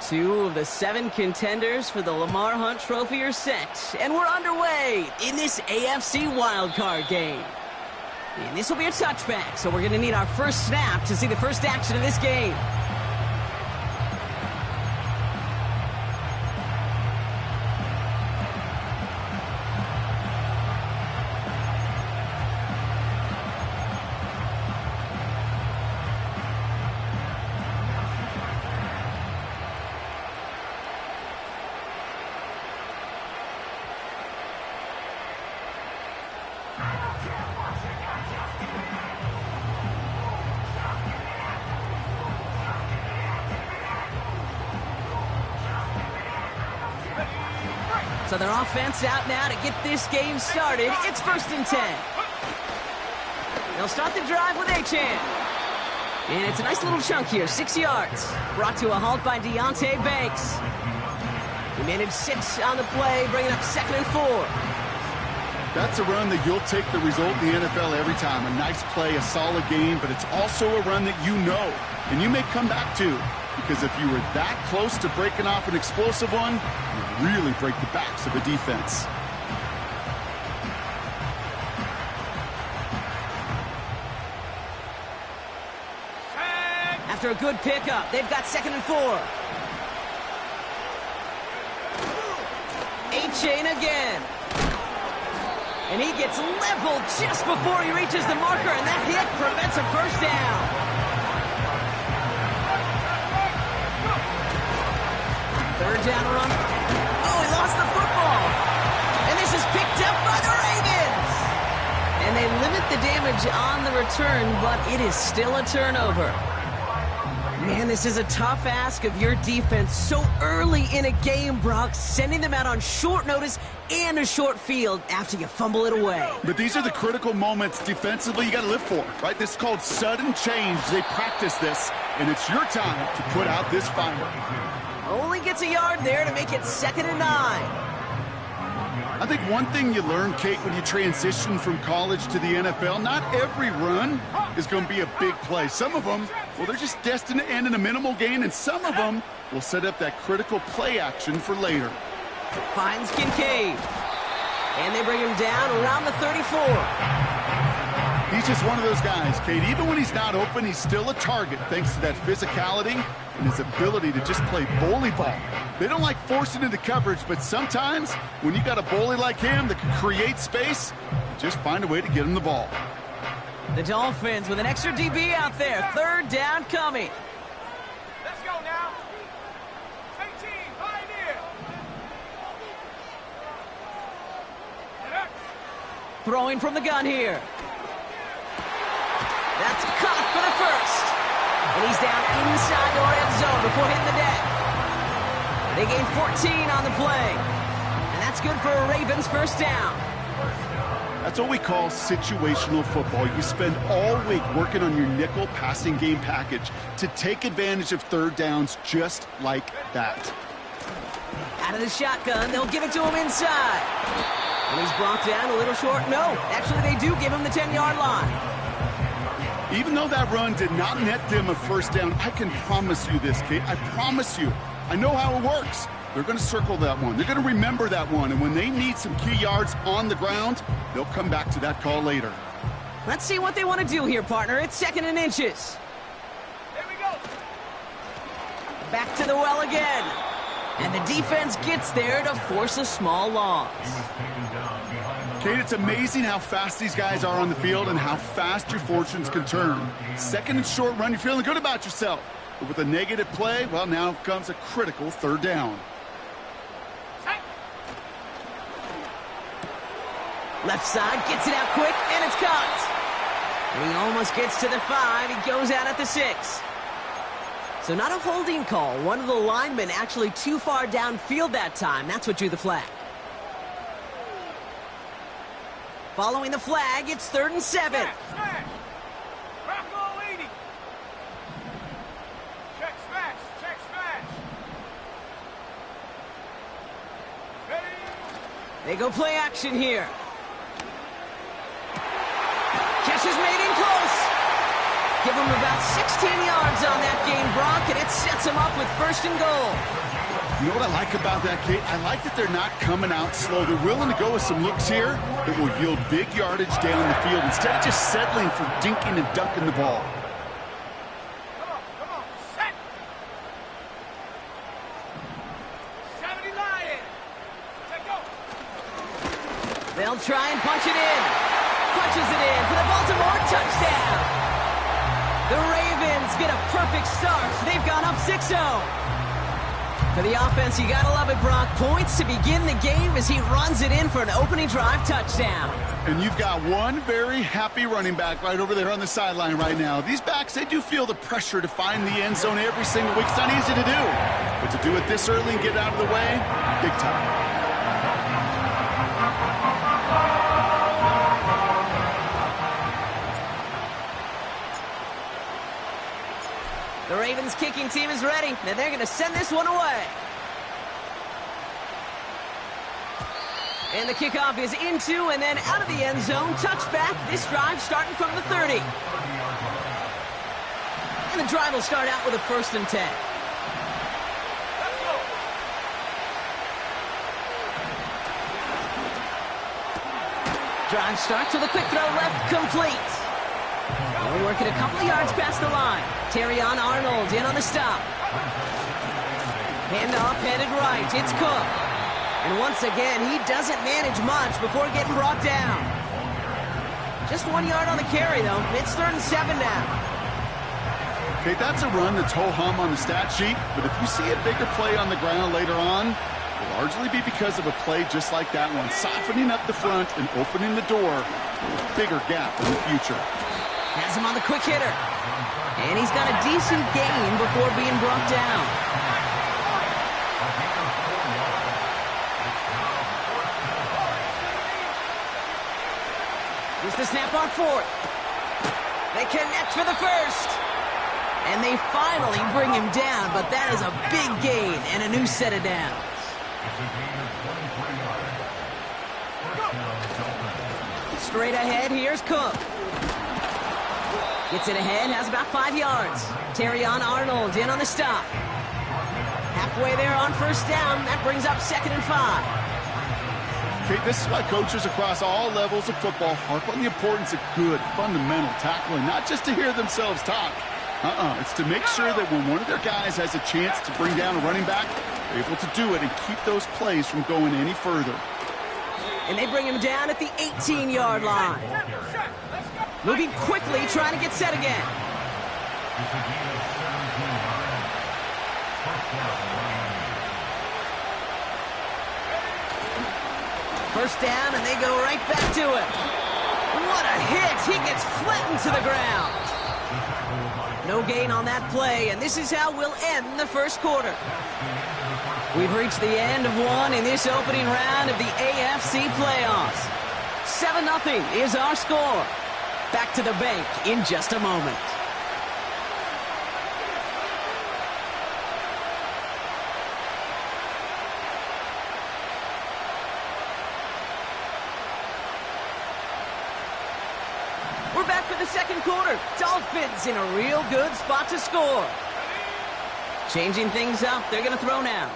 2 of the 7 contenders for the Lamar Hunt Trophy are set, and we're underway in this AFC wildcard game. And this will be a touchback, so we're going to need our first snap to see the first action of this game. So their offense out now to get this game started. It's 1st and 10. They'll start the drive with Achane. And it's a nice little chunk here, 6 yards. Brought to a halt by Deonte Banks. He managed 6 on the play, bringing up 2nd and 4. That's a run that you'll take the result in the NFL every time. A nice play, a solid game, but it's also a run that you know, and you may come back to. Because if you were that close to breaking off an explosive one, you really break the backs of the defense. After a good pickup, they've got 2nd and 4. Achane again. And he gets leveled just before he reaches the marker, and that hit prevents a first down. 3rd down run. Oh, he lost the football. And this is picked up by the Ravens. And they limit the damage on the return, but it is still a turnover. Man, this is a tough ask of your defense so early in a game, Brock, sending them out on short notice and a short field after you fumble it away. But these are the critical moments defensively you got to live for, right? This is called sudden change. They practice this, and it's your time to put out this fire. Only gets a yard there to make it 2nd and 9. I think one thing you learn, Kate, when you transition from college to the NFL, not every run is going to be a big play. Some of them, well, they're just destined to end in a minimal gain, and some of them will set up that critical play action for later. Finds Kincaid. And they bring him down around the 34. He's just one of those guys, Kate. Even when he's not open, he's still a target thanks to that physicality and his ability to just play bully ball. They don't like forcing into coverage, but sometimes when you got a bully like him that can create space, just find a way to get him the ball. The Dolphins with an extra DB out there. 3rd down coming. Let's go now. 18, pioneer. Throwing from the gun here. That's caught for the first. And he's down inside the red zone before hitting the deck. They gain 14 on the play. And that's good for a Ravens 1st down. That's what we call situational football. You spend all week working on your nickel passing game package to take advantage of 3rd downs just like that. Out of the shotgun, they'll give it to him inside. And he's brought down a little short. No, actually they do give him the 10-yard line. Even though that run did not net them a 1st down, I can promise you this, Kate. I promise you. I know how it works. They're going to circle that one. They're going to remember that one. And when they need some key yards on the ground, they'll come back to that call later. Let's see what they want to do here, partner. It's 2nd and inches. Here we go. Back to the well again. And the defense gets there to force a small loss. Kate, it's amazing how fast these guys are on the field and how fast your fortunes can turn. 2nd and short run, you're feeling good about yourself. But with a negative play, well, now comes a critical 3rd down. Left side, gets it out quick, and it's caught. And he almost gets to the 5. He goes out at the 6. So not a holding call. One of the linemen actually too far downfield that time. That's what drew the flag. Following the flag, it's 3rd and 7. Smash. Rocco leading. Check smash. Check smash. Ready. They go play action here. Catch is made in close. Give him about 16 yards on that game, Brock, and it sets them up with 1st and goal. You know what I like about that, Kate? I like that they're not coming out slow. They're willing to go with some looks here that will yield big yardage down the field instead of just settling for dinking and dunking the ball. Come on, set! 70 Lions! Let go! They'll try and punch it in. Punches it in for the Baltimore touchdown. The Ravens get a perfect start. They've gone up 6-0. For the offense, you gotta love it, Brock. Points to begin the game as he runs it in for an opening drive touchdown. And you've got one very happy running back right over there on the sideline right now. These backs, they do feel the pressure to find the end zone every single week. It's not easy to do. But to do it this early and get out of the way, big time. The Ravens kicking team is ready, and they're going to send this one away. And the kickoff is into and then out of the end zone. Touchback. This drive starting from the 30. And the drive will start out with a 1st and 10. Let's go! Drive starts with a quick throw left, complete. They'll work it a couple of yards past the line. Terrion Arnold in on the stop. Handoff headed right. It's Cook. And once again, he doesn't manage much before getting brought down. Just 1 yard on the carry, though. It's 3rd and 7 now. Okay, that's a run that's ho-hum on the stat sheet, but if you see a bigger play on the ground later on, it'll largely be because of a play just like that one, softening up the front and opening the door to a bigger gap in the future. Has him on the quick hitter. And he's got a decent gain before being brought down. Here's the snap on 4th. They connect for the 1st. And they finally bring him down, but that is a big gain and a new set of downs. Straight ahead, here's Cook. Gets it ahead, has about 5 yards. Terrion Arnold in on the stop. Halfway there on 1st down. That brings up 2nd and 5. Okay, this is why coaches across all levels of football harp on the importance of good, fundamental tackling, not just to hear themselves talk. It's to make sure that when one of their guys has a chance to bring down a running back, they're able to do it and keep those plays from going any further. And they bring him down at the 18-yard line. Moving quickly, trying to get set again. First down, and they go right back to it. What a hit! He gets flattened to the ground. No gain on that play, and this is how we'll end the 1st quarter. We've reached the end of one in this opening round of the AFC playoffs. 7-0 is our score. Back to the bank in just a moment. We're back for the 2nd quarter. Dolphins in a real good spot to score. Changing things up, they're going to throw now.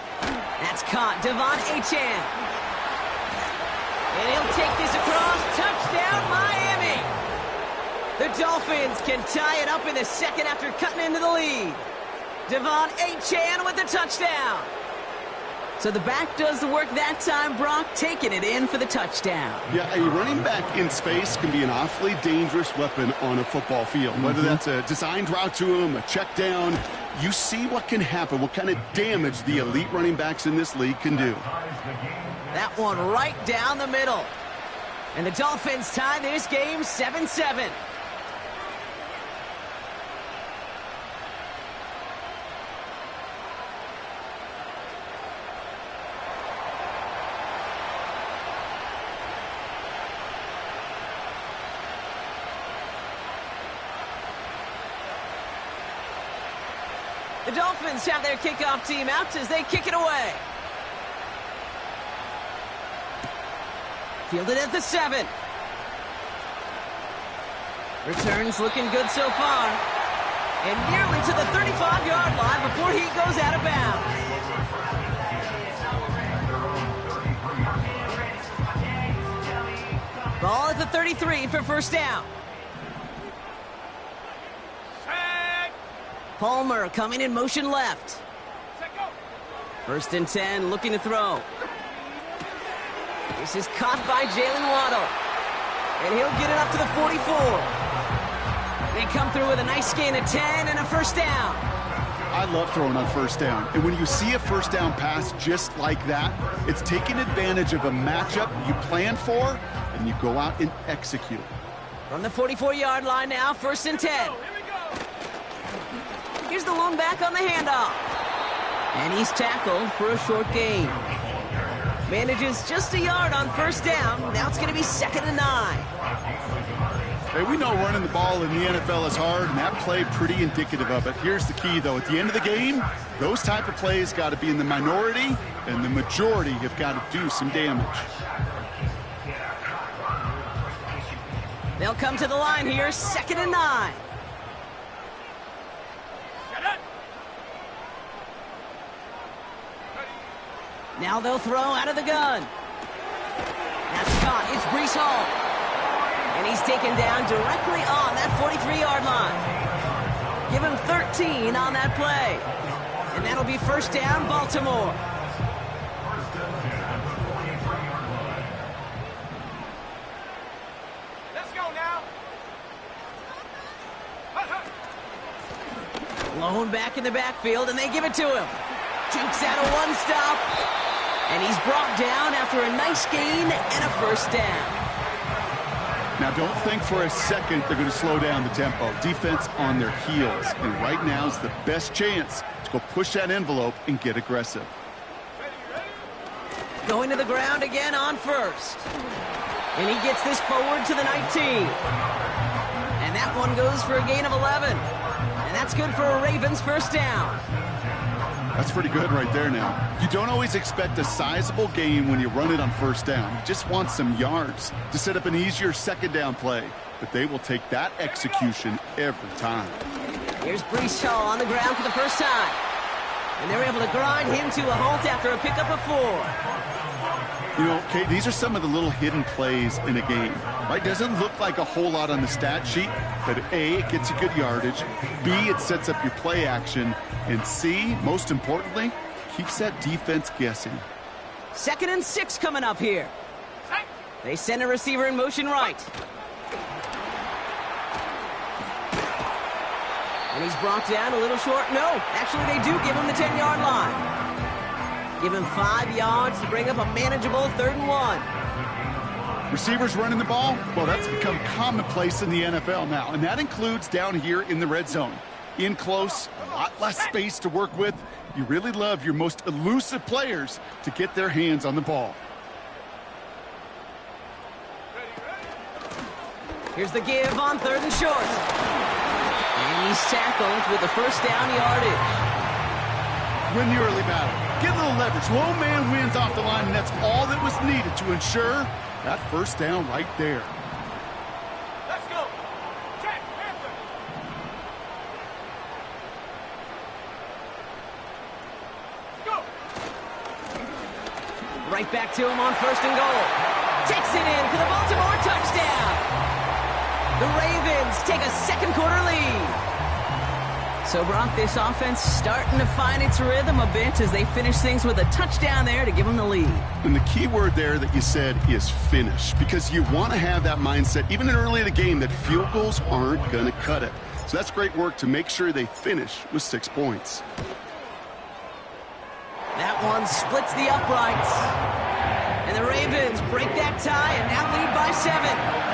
That's caught. Devon Achane. And he'll take this across. Touchdown, Miami. The Dolphins can tie it up in the 2nd after cutting into the lead. Devon Achane with the touchdown. So the back does the work that time, Brock, taking it in for the touchdown. Yeah, a running back in space can be an awfully dangerous weapon on a football field. Whether that's a designed route to him, a check down, you see what can happen, what kind of damage the elite running backs in this league can do. That one right down the middle. And the Dolphins tie this game 7-7. The Dolphins have their kickoff team out as they kick it away. Fielded at the 7. Returns looking good so far. And nearly to the 35-yard line before he goes out of bounds. Ball at the 33 for first down. Set. Palmer coming in motion left. Set, go. First and 10, looking to throw. This is caught by Jalen Waddle. And he'll get it up to the 44. They come through with a nice gain of 10 and a first down. I love throwing on first down. And when you see a first down pass just like that, it's taking advantage of a matchup you planned for, and you go out and execute. From the 44-yard line now, first and 10. Here we go. Here's the lone back on the handoff. And he's tackled for a short gain. Manages just a yard on first down. Now it's going to be 2nd and 9. Hey, we know running the ball in the NFL is hard, and that play pretty indicative of it. Here's the key, though. At the end of the game, those type of plays got to be in the minority, and the majority have got to do some damage. They'll come to the line here, 2nd and 9. Set it. Now they'll throw out of the gun. That's caught. It's Breece Hall. And he's taken down directly on that 43-yard line. Give him 13 on that play. And that'll be first down, Baltimore. Let's go now. Lone back in the backfield, and they give it to him. Jukes out a one-stop. And he's brought down after a nice gain and a first down. Now, don't think for a second they're going to slow down the tempo. Defense on their heels. And right now is the best chance to go push that envelope and get aggressive. Going to the ground again on first. And he gets this forward to the 19. And that one goes for a gain of 11. And that's good for a Ravens first down. That's pretty good right there now. You don't always expect a sizable gain when you run it on first down. You just want some yards to set up an easier second down play. But they will take that execution every time. Here's Breece Hall on the ground for the first time. And they're able to grind him to a halt after a pickup of 4. You know, Kate, these are some of the little hidden plays in a game. Right? Doesn't look like a whole lot on the stat sheet, but A, it gets you good yardage. B, it sets up your play action. And C, most importantly, keeps that defense guessing. 2nd and 6 coming up here. They send a receiver in motion right. And he's brought down a little short. No, actually they do give him the 10-yard line. Give him 5 yards to bring up a manageable 3rd and 1. Receivers running the ball, well, that's become commonplace in the NFL now, and that includes down here in the red zone. In close, a lot less space to work with. You really love your most elusive players to get their hands on the ball. Here's the give on 3rd and short. And he's tackled with the first down yardage. Win the early battle. Get a little leverage. Low man wins off the line, and that's all that was needed to ensure that first down right there. Let's go. Check. Panther. Go. Right back to him on 1st and goal. Takes it in for the Baltimore touchdown. The Ravens take a second quarter lead. So, Brock, this offense starting to find its rhythm a bit as they finish things with a touchdown there to give them the lead. And the key word there that you said is finish, because you want to have that mindset, even in early in the game, that field goals aren't going to cut it. So that's great work to make sure they finish with 6 points. That one splits the uprights. And the Ravens break that tie and now lead by 7.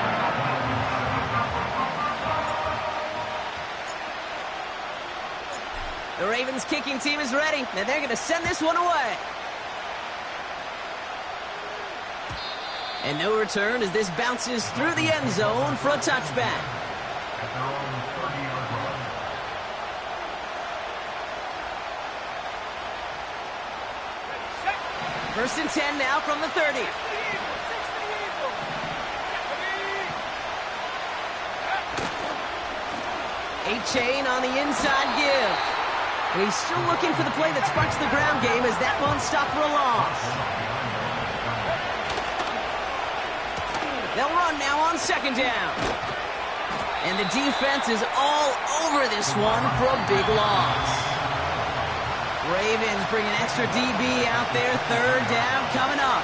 The Ravens kicking team is ready, and they're going to send this one away. And no return as this bounces through the end zone for a touchback. First and 10 now from the 30. A chain on the inside give. And he's still looking for the play that sparks the ground game as that one stopped for a loss. They'll run now on second down. And the defense is all over this one for a big loss. Ravens bring an extra DB out there. Third down coming up.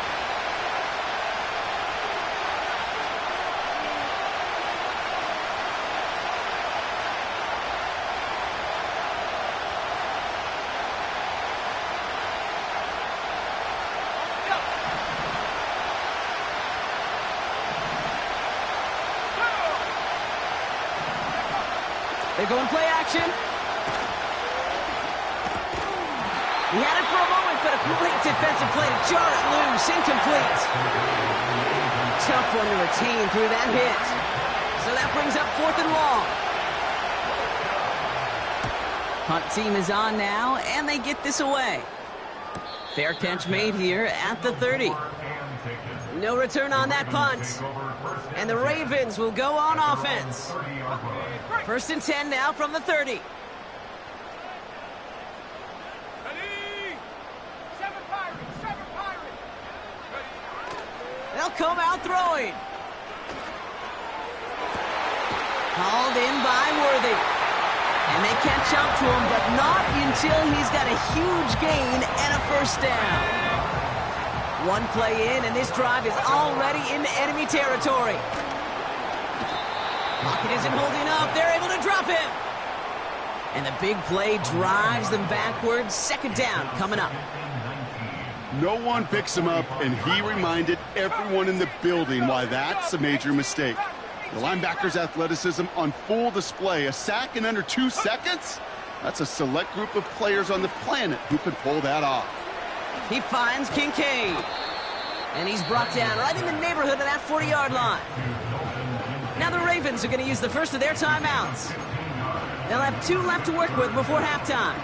They're going play action. He had it for a moment, but a great defensive play to jar it loose. Incomplete. Tough one to retain through that hit. So that brings up 4th and long. Punt team is on now, and they get this away. Fair catch made here at the 30. No return on that punt. And the Ravens will go on offense. 1st and 10 now from the 30. They'll come out throwing. Called in by Worthy. And they catch up to him, but not until he's got a huge gain and a first down. One play in, and this drive is already into enemy territory. Pocket isn't holding up. They're able to drop him. And the big play drives them backwards. 2nd down coming up. No one picks him up, and he reminded everyone in the building why that's a major mistake. The linebacker's athleticism on full display. A sack in under 2 seconds? That's a select group of players on the planet who could pull that off. He finds Kincaid. And he's brought down right in the neighborhood of that 40-yard line. Now the Ravens are going to use the first of their timeouts. They'll have 2 left to work with before halftime.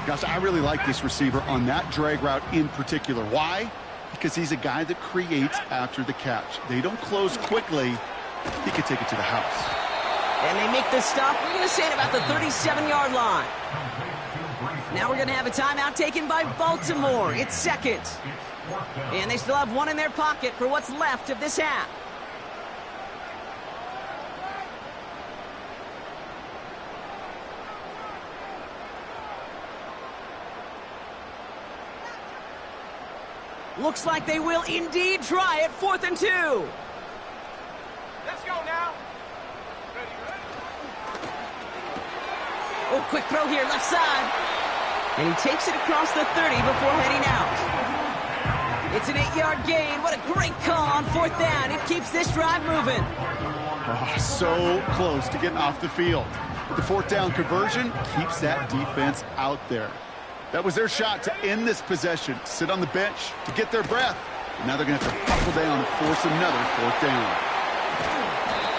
Gosh, I really like this receiver on that drag route in particular. Why? Because he's a guy that creates after the catch. They don't close quickly. He could take it to the house. And they make this stop, we're going to say, at about the 37-yard line. Now we're going to have a timeout taken by Baltimore. It's 2nd. And they still have 1 in their pocket for what's left of this half. Looks like they will indeed try it. 4th and 2. Let's go now. Oh, quick throw here, left side. And he takes it across the 30 before heading out. It's an 8-yard gain. What a great call on 4th down. It keeps this drive moving. Oh, so close to getting off the field. But the 4th down conversion keeps that defense out there. That was their shot to end this possession, sit on the bench, to get their breath. And now they're going to have to buckle down and force another 4th down.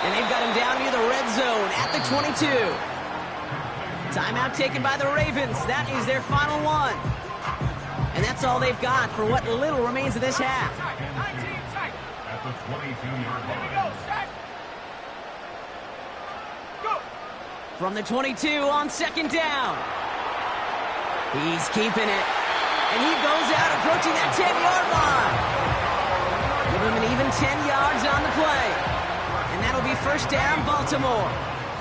And they've got him down near the red zone at the 22. Timeout taken by the Ravens. That is their final one. And that's all they've got for what little remains of this half. At the 22-yard line. Go. From the 22 on 2nd down. He's keeping it. And he goes out approaching that 10-yard line. Give him an even 10 yards on the play. And that'll be 1st down, Baltimore.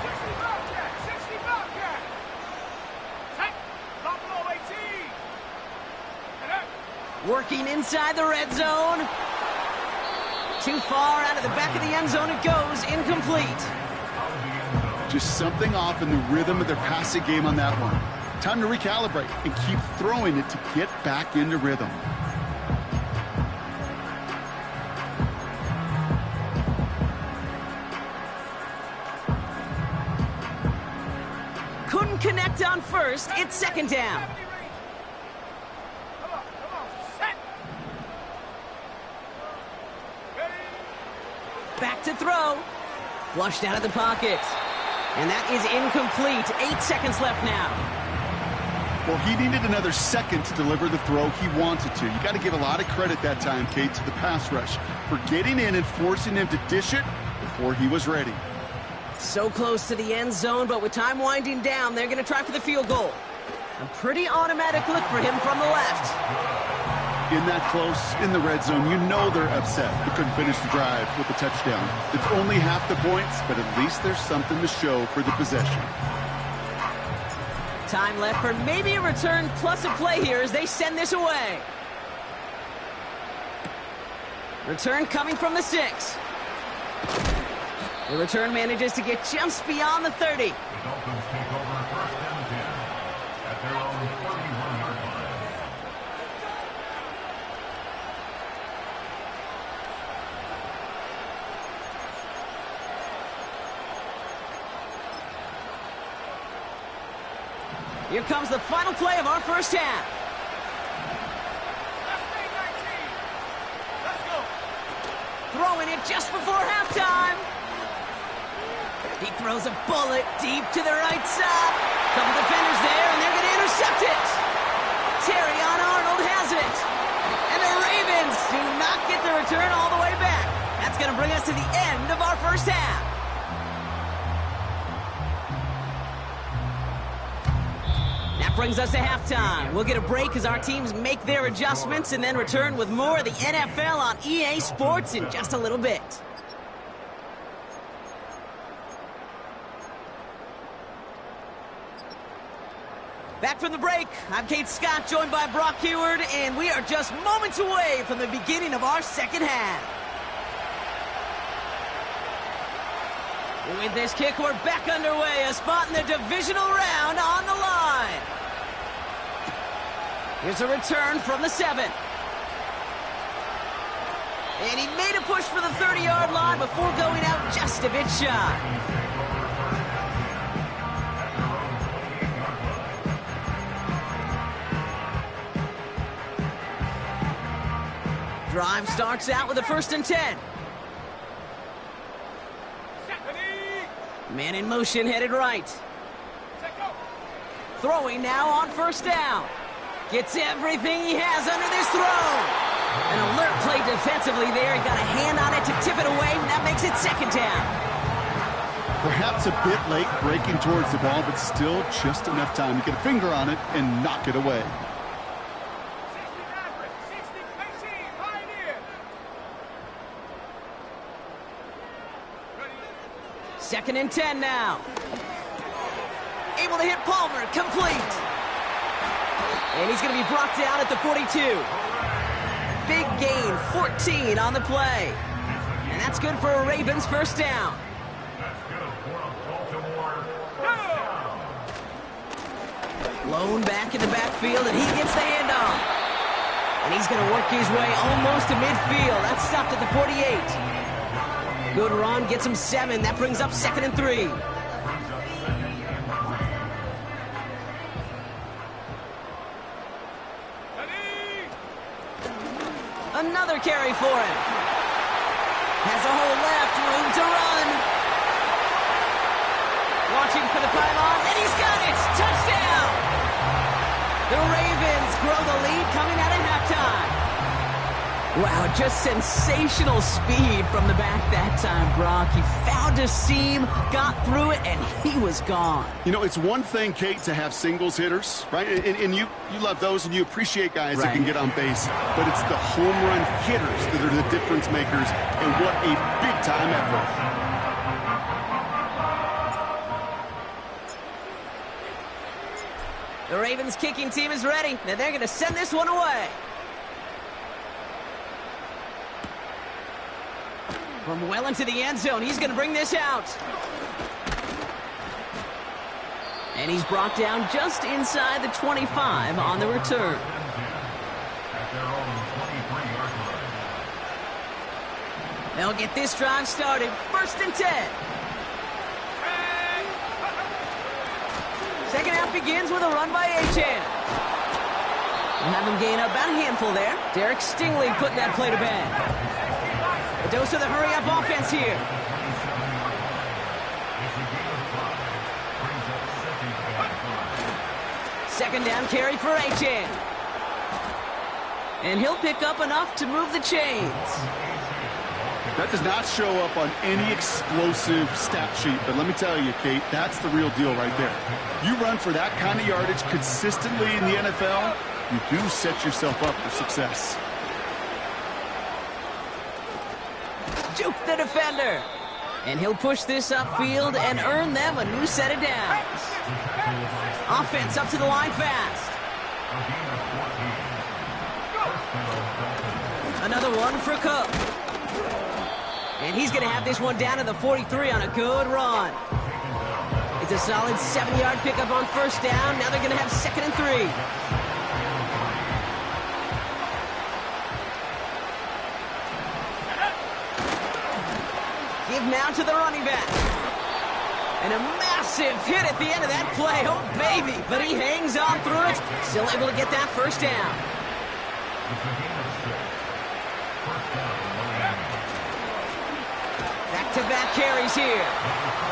60 Bobcat. 60 Bobcat. Tight. Buffalo 18. Working inside the red zone. Too far out of the back of the end zone it goes. Incomplete. Just something off in the rhythm of their passing game on that one. Time to recalibrate and keep throwing it to get back into rhythm. Couldn't connect on first. It's 2nd down. Come on. Set. Back to throw. Flushed out of the pocket. And that is incomplete. 8 seconds left now. Well, he needed another second to deliver the throw he wanted to. You got to give a lot of credit that time, Kate, to the pass rush for getting in and forcing him to dish it before he was ready. So close to the end zone, but with time winding down, they're going to try for the field goal. A pretty automatic look for him from the left. In that close, in the red zone, you know they're upset. They couldn't finish the drive with a touchdown. It's only half the points, but at least there's something to show for the possession. Time left for maybe a return plus a play here as they send this away. Return coming from the 6. The return manages to get just beyond the 30. The Dolphins take over first and 10 at their own 31-yard line. Here comes the final play of our first half. Let's go. Throwing it just before halftime. He throws a bullet deep to the right side. Couple defenders there, and they're going to intercept it. Terrion Arnold has it. And the Ravens do not get the return all the way back. That's going to bring us to the end of our first half. That brings us to halftime. We'll get a break as our teams make their adjustments and then return with more of the NFL on EA Sports in just a little bit. Back from the break, I'm Kate Scott, joined by Brock Heward, and we are just moments away from the beginning of our second half. With this kick, we're back underway, a spot in the divisional round on the line. Here's a return from the 7. And he made a push for the 30-yard line before going out just a bit shy. Drive starts out with a 1st and 10. Man in motion, headed right. Throwing now on 1st down. Gets everything he has under this throw. An alert play defensively there. He got a hand on it to tip it away, and that makes it 2nd down. Perhaps a bit late breaking towards the ball, but still just enough time to get a finger on it and knock it away. 2nd and 10 now. Able to hit Palmer, complete. And he's going to be brought down at the 42. Big gain, 14 on the play. And that's good for a Ravens 1st down. Lone back in the backfield, and he gets the handoff. And he's going to work his way almost to midfield. That's stopped at the 48. Good run, gets him 7. That brings up 2nd and 3. Another carry for him. Has a hole left, room to run. Watching for the pylon, and he's got it! Touchdown! The Ravens grow the lead coming out of halftime. Wow, just sensational speed from the back that time, Brock. He found a seam, got through it, and he was gone. You know, it's one thing, Kate, to have singles hitters, right? And you love those, and you appreciate guys that can get on base. But it's the home run hitters that are the difference makers, and what a big-time effort. The Ravens kicking team is ready, and they're going to send this one away. From well into the end zone, he's going to bring this out. And he's brought down just inside the 25 on the return. They'll get this drive started. 1st and 10. Second half begins with a run by Achane. We'll have him gain about a handful there. Derek Stingley putting that play to bed. A dose of the hurry-up offense here. Second down carry for Achane. And he'll pick up enough to move the chains. That does not show up on any explosive stat sheet, but let me tell you, Kate, that's the real deal right there. You run for that kind of yardage consistently in the NFL, you do set yourself up for success. Juke the defender. And he'll push this upfield and earn them a new set of downs. Offense up to the line fast. Another one for Cook. And he's going to have this one down to the 43 on a good run. It's a solid 7-yard pickup on first down. Now they're going to have 2nd and 3. Give now to the running back. And a massive hit at the end of that play. Oh, baby. But he hangs on through it. Still able to get that first down. Back-to-back carries here.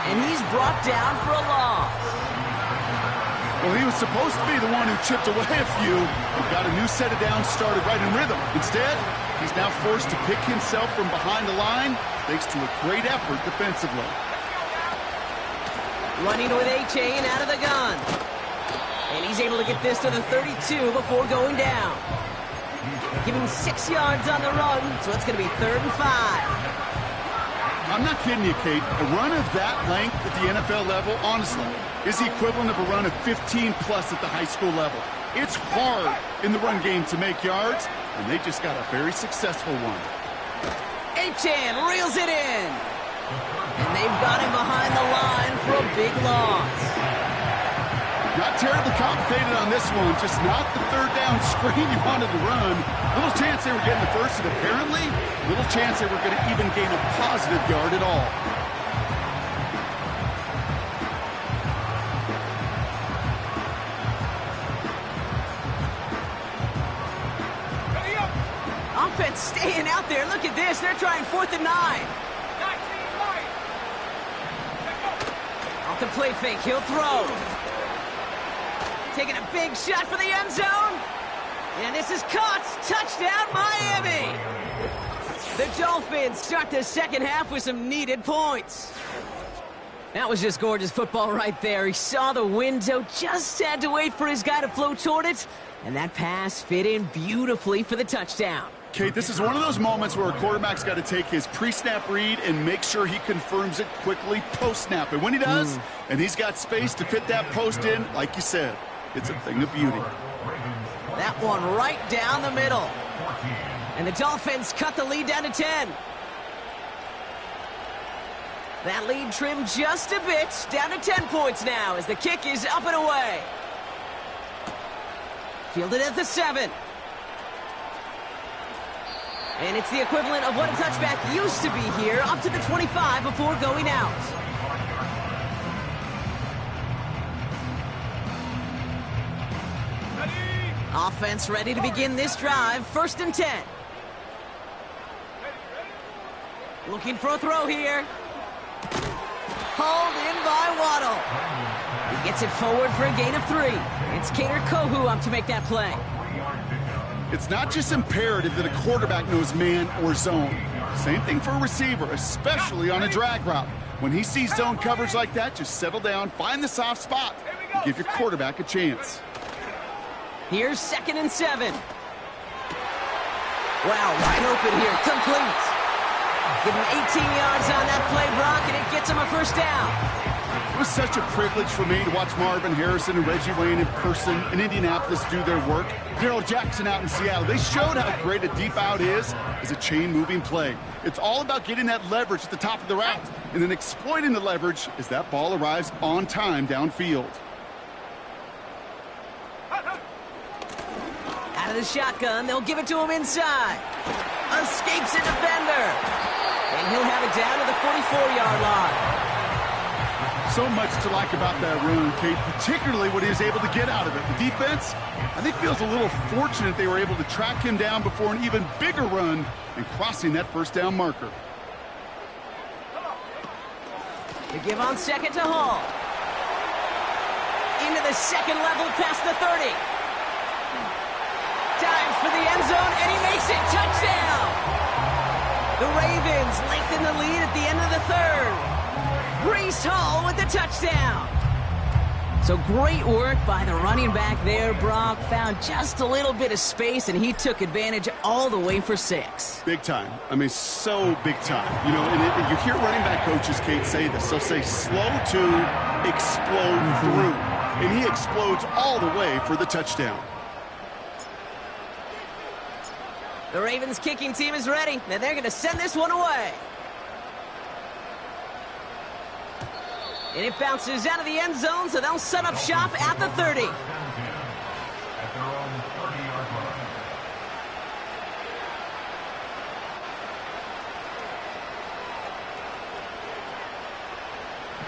And he's brought down for a loss. Well, he was supposed to be the one who chipped away a few. He got a new set of downs started right in rhythm. Instead, he's now forced to pick himself from behind the line thanks to a great effort defensively. Running with A-Chain out of the gun. And he's able to get this to the 32 before going down. Giving 6 yards on the run, so it's going to be 3rd and 5. I'm not kidding you, Kate. A run of that length at the NFL level, honestly, is the equivalent of a run of 15-plus at the high school level. It's hard in the run game to make yards, and they just got a very successful one. A-Chan reels it in. And they've got him behind the line for a big loss. Not terribly complicated on this one, just not the 3rd down screen you wanted to run. Little chance they were getting the first, and apparently, little chance they were going to even gain a positive yard at all. Offense staying out there. Look at this. They're trying 4th and 9. Off the play fake. He'll throw. Taking a big shot for the end zone. And this is caught. Touchdown, Miami. The Dolphins start the second half with some needed points. That was just gorgeous football right there. He saw the window, just had to wait for his guy to flow toward it. And that pass fit in beautifully for the touchdown. Kate, this is one of those moments where a quarterback's got to take his pre-snap read and make sure he confirms it quickly post-snap. And when he does, and he's got space to fit that post in, like you said, it's a thing of beauty. That one right down the middle. And the Dolphins cut the lead down to 10. That lead trimmed just a bit, down to 10 points now as the kick is up and away. Fielded at the 7. And it's the equivalent of what a touchback used to be here, up to the 25 before going out. Offense ready to begin this drive, 1st and 10. Looking for a throw here. Hauled in by Waddle. He gets it forward for a gain of 3. It's Kader Kohu up to make that play. It's not just imperative that a quarterback knows man or zone. Same thing for a receiver, especially on a drag route. When he sees zone coverage like that, just settle down, find the soft spot, and give your quarterback a chance. Here's 2nd and 7. Wow, wide open here, complete. Give him 18 yards on that play, Brock, and it gets him a first down. It was such a privilege for me to watch Marvin Harrison and Reggie Wayne in person in Indianapolis do their work. Darrell Jackson out in Seattle. They showed how great a deep out is as a chain-moving play. It's all about getting that leverage at the top of the route and then exploiting the leverage as that ball arrives on time downfield. Out of the shotgun, they'll give it to him inside. Escapes a defender. And he'll have it down to the 44-yard line. So much to like about that run, Kate, particularly what he was able to get out of it. The defense, I think, feels a little fortunate they were able to track him down before an even bigger run and crossing that first down marker. The give on 2nd to Hall. Into the 2nd level past the 30. Dives for the end zone, and he makes it. Touchdown! The Ravens lengthen the lead at the end of the third. Breece Hall with the touchdown. So great work by the running back there. Brock found just a little bit of space, and he took advantage all the way for 6. Big time. I mean, so big time. You know, and you hear running back coaches, Kate, say this. They'll say slow to explode through. And he explodes all the way for the touchdown. The Ravens kicking team is ready, and they're going to send this one away. And it bounces out of the end zone, so they'll set up shop at the 30. At their own 30-yard line.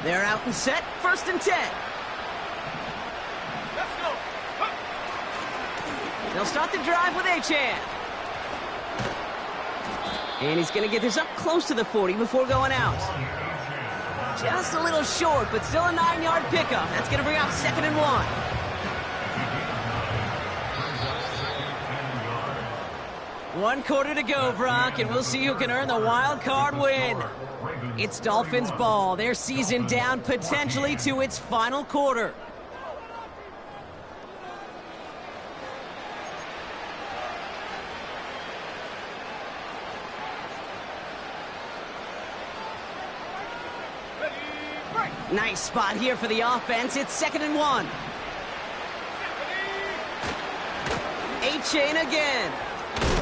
They're out and set, 1st and 10. Let's go. They'll start the drive with Achane. And he's going to get this up close to the 40 before going out. Just a little short, but still a 9-yard pickup. That's going to bring out 2nd and 1. One quarter to go, Brock, and we'll see who can earn the wild card win. It's Dolphins ball. Their season down potentially to its final quarter. Ready, break. Nice spot here for the offense. It's 2nd and 1. Achane again.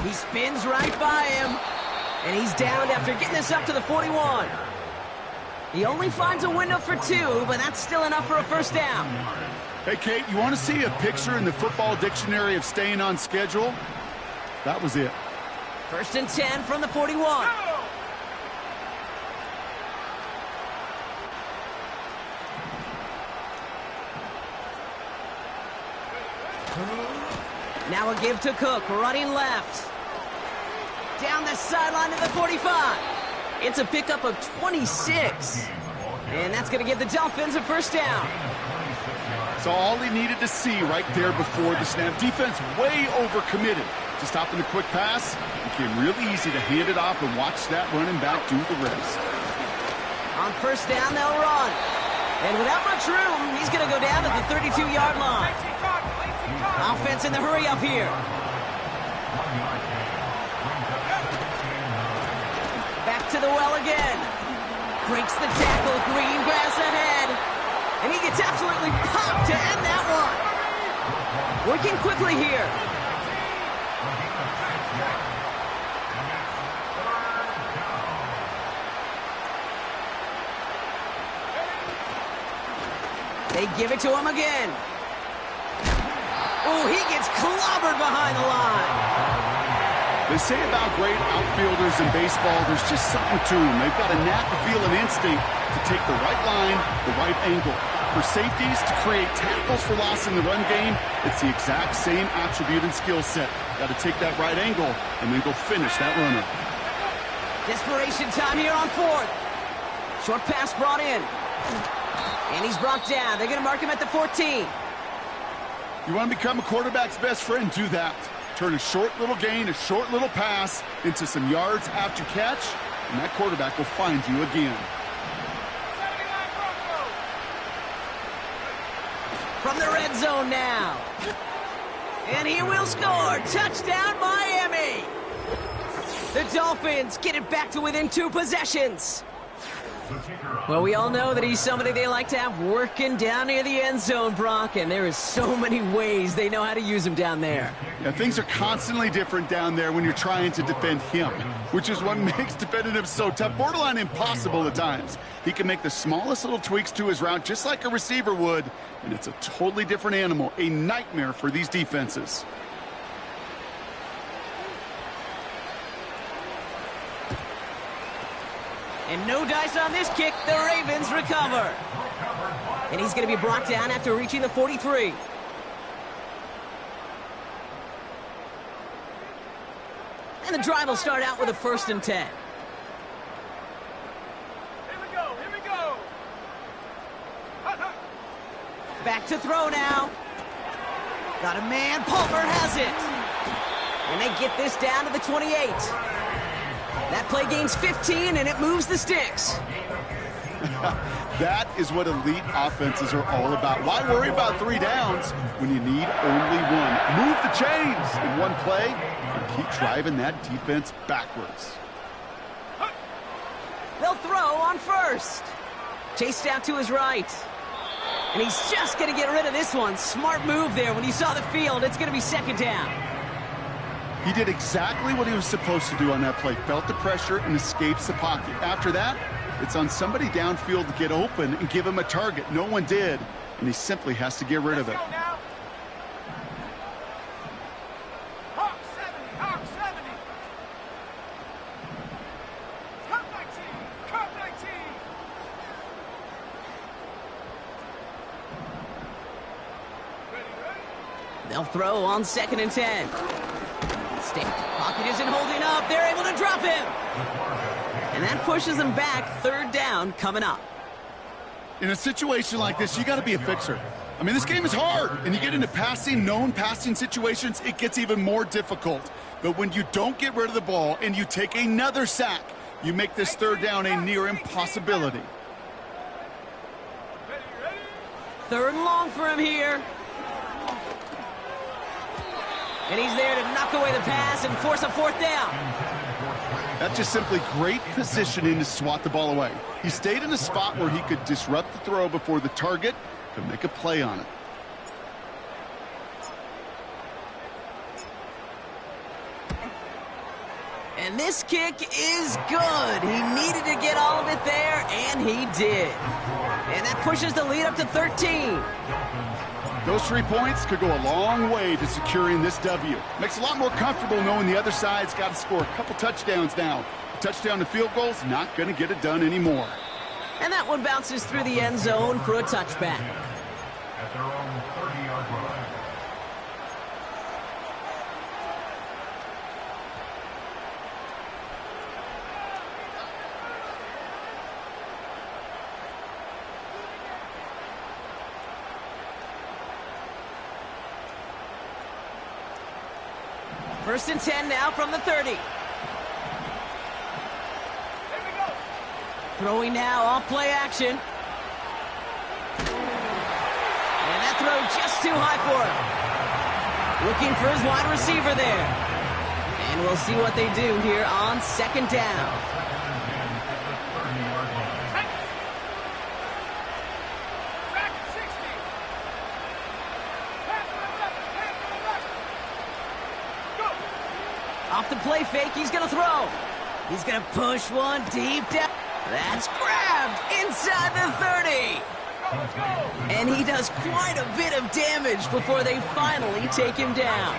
He spins right by him. And he's downed after getting this up to the 41. He only finds a window for 2, but that's still enough for a 1st down. Hey, Kate, you want to see a picture in the football dictionary of staying on schedule? That was it. 1st and 10 from the 41. Now a give to Cook, running left. Down the sideline to the 45. It's a pickup of 26. And that's going to give the Dolphins a 1st down. So all he needed to see right there before the snap. Defense way overcommitted to stopping the quick pass. It became really easy to hand it off and watch that running back do the rest. On 1st down, they'll run. And without much room, he's going to go down to the 32-yard line. Offense in the hurry up here. Back to the well again. Breaks the tackle. Green grass ahead. And he gets absolutely popped to end that one. Working quickly here. They give it to him again. Oh, he gets clobbered behind the line. They say about great outfielders in baseball, there's just something to them. They've got a knack, a feel, an instinct to take the right line, the right angle. For safeties, to create tackles for loss in the run game, it's the exact same attribute and skill set. Got to take that right angle and then go finish that runner. Desperation time here on 4th. Short pass brought in. And he's brought down. They're going to mark him at the 14. You want to become a quarterback's best friend? Do that. Turn a short little gain, a short little pass into some yards after catch, and that quarterback will find you again. From the red zone now. And he will score. Touchdown, Miami. The Dolphins get it back to within 2 possessions. Well, we all know that he's somebody they like to have working down near the end zone, Brock, and there is so many ways they know how to use him down there. Yeah, things are constantly different down there when you're trying to defend him, which is what makes defending him so tough, borderline impossible at times. He can make the smallest little tweaks to his route just like a receiver would, and it's a totally different animal, a nightmare for these defenses. And no dice on this kick. The Ravens recover. And he's going to be brought down after reaching the 43. And the drive will start out with a 1st and 10. Here we go. Here we go. Back to throw now. Got a man. Palmer has it. And they get this down to the 28. That play gains 15, and it moves the sticks. That is what elite offenses are all about. Why worry about 3 downs when you need only one? Move the chains in one play and keep driving that defense backwards. They'll throw on first. Chased out to his right. And he's just going to get rid of this one. Smart move there when he saw the field. It's going to be second down. He did exactly what he was supposed to do on that play. Felt the pressure and escapes the pocket. After that, it's on somebody downfield to get open and give him a target. No one did, and he simply has to get rid of it. Hawk 70, Hawk 70. Cut 19, cut 19. They'll throw on 2nd and 10. Pocket isn't holding up. They're able to drop him. And that pushes them back. 3rd down coming up. In a situation like this, you got to be a fixer. I mean, this game is hard, and you get into known passing situations, it gets even more difficult. But when you don't get rid of the ball and you take another sack, you make this 3rd down a near impossibility. 3rd and long for him here. And he's there to knock away the pass and force a 4th down. That's just simply great positioning to swat the ball away. He stayed in a spot where he could disrupt the throw before the target could make a play on it. And this kick is good. He needed to get all of it there, and he did. And that pushes the lead up to 13. Those 3 points could go a long way to securing this W. Makes it a lot more comfortable knowing the other side's got to score a couple touchdowns now. A touchdown to field goal's not going to get it done anymore. And that one bounces through the end zone for a touchback. At their own 30-yard line. First and 10 now from the 30. Throwing now off play action. And that throw just too high for him. Looking for his wide receiver there. And we'll see what they do here on 2nd down. Off the play fake, he's going to throw. He's going to push one deep down. That's grabbed inside the 30. And he does quite a bit of damage before they finally take him down.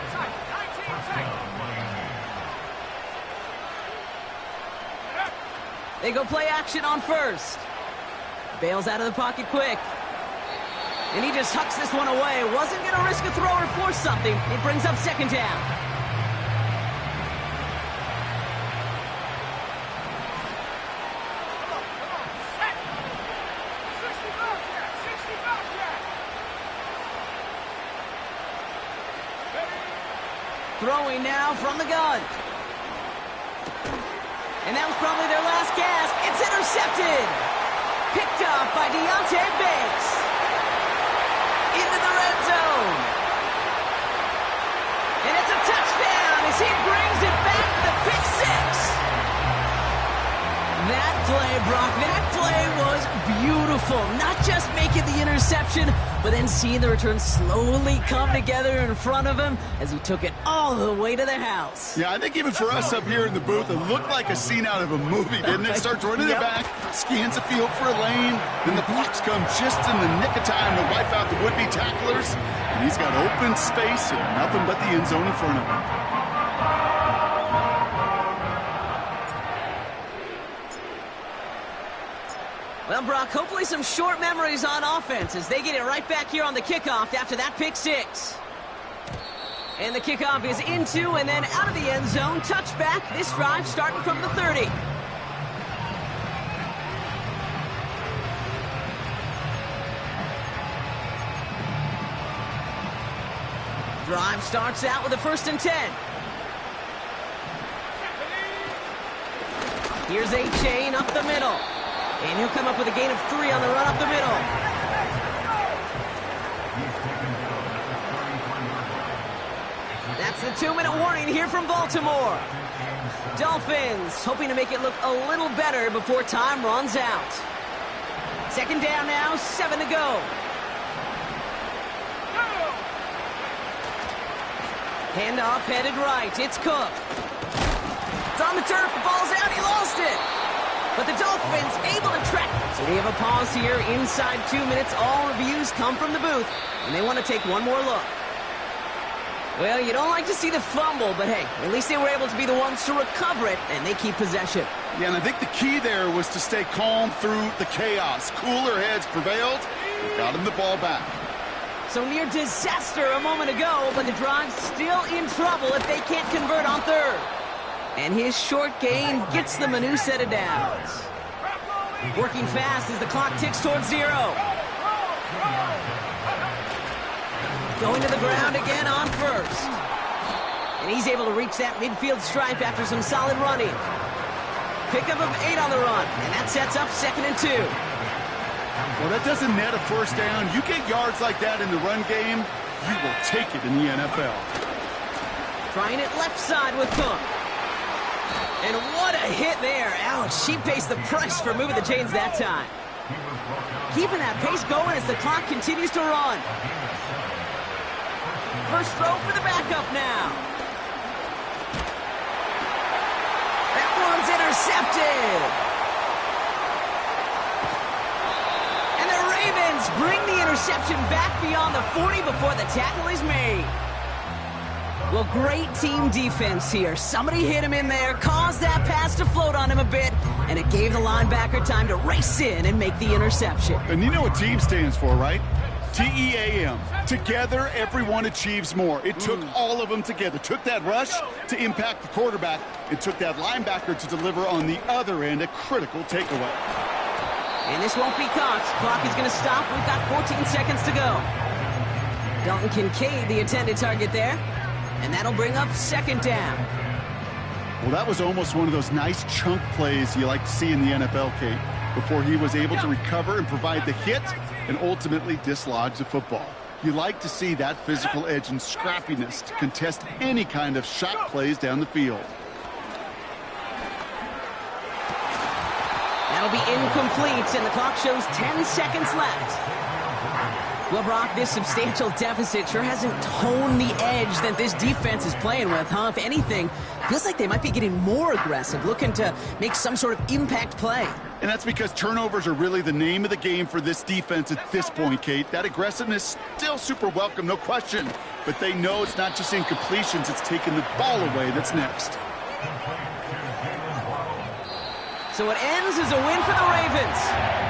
They go play action on first. Bails out of the pocket quick. And he just hucks this one away. Wasn't going to risk a throw or force something. It brings up 2nd down. Throwing now from the gun. And that was probably their last gasp. It's intercepted. Picked up by Deontay Banks. Into the red zone. And it's a touchdown as he brings it back to the pick 6. That play, Brock, that play was beautiful. Not just making the interception, but then seeing the return slowly come together in front of him as he took it all the way to the house. Yeah, I think even for us up here in the booth, it looked like a scene out of a movie, didn't it? Starts running it back, scans the field for a lane, then the blocks come just in the nick of time to wipe out the would-be tacklers, and he's got open space and nothing but the end zone in front of him. Well, Brock, hopefully some short memories on offense as they get it right back here on the kickoff after that pick 6. And the kickoff is into and then out of the end zone. Touchback. This drive starting from the 30. Drive starts out with a 1st and 10. Here's A-Chain up the middle. And he'll come up with a gain of 3 on the run up the middle. That's the 2-minute warning here from Baltimore. Dolphins hoping to make it look a little better before time runs out. Second down now, 7 to go. Handoff headed right. It's Cook. It's on the turf. The ball's out. He lost it. But the Dolphins able to track. So we have a pause here inside 2 minutes. All reviews come from the booth, and they want to take one more look. Well, you don't like to see the fumble, but hey, at least they were able to be the ones to recover it, and they keep possession. Yeah, and I think the key there was to stay calm through the chaos. Cooler heads prevailed and got him the ball back. So near disaster a moment ago, but the drive's still in trouble if they can't convert on third. And his short gain gets them a new set of downs. Working fast as the clock ticks towards 0. Going to the ground again on first. And he's able to reach that midfield stripe after some solid running. Pickup of 8 on the run, and that sets up 2nd and 2. Well, that doesn't net a first down. You get yards like that in the run game, you will take it in the NFL. Trying it left side with Cook. And what a hit there. Ouch, she pays the price for moving the chains that time. Keeping that pace going as the clock continues to run. First throw for the backup now. That one's intercepted. And the Ravens bring the interception back beyond the 40 before the tackle is made. Well, great team defense here. Somebody hit him in there, caused that pass to float on him a bit, and it gave the linebacker time to race in and make the interception. And you know what team stands for, right? T-E-A-M. Together, everyone achieves more. It took all of them together. Took that rush to impact the quarterback. It took that linebacker to deliver on the other end, a critical takeaway. And this won't be caught. Clock is going to stop. We've got 14 seconds to go. Dalton Kincaid, the intended target there. And that'll bring up 2nd down. Well, that was almost one of those nice chunk plays you like to see in the NFL, Kate, before he was able to recover and provide the hit and ultimately dislodge the football. You like to see that physical edge and scrappiness to contest any kind of shot plays down the field. That'll be incomplete, and the clock shows 10 seconds left. Well, Brock, this substantial deficit sure hasn't toned the edge that this defense is playing with, huh? If anything, feels like they might be getting more aggressive, looking to make some sort of impact play. And that's because turnovers are really the name of the game for this defense at this point, Kate. That aggressiveness still super welcome, no question. But they know it's not just incompletions, it's taking the ball away that's next. So it ends as a win for the Ravens.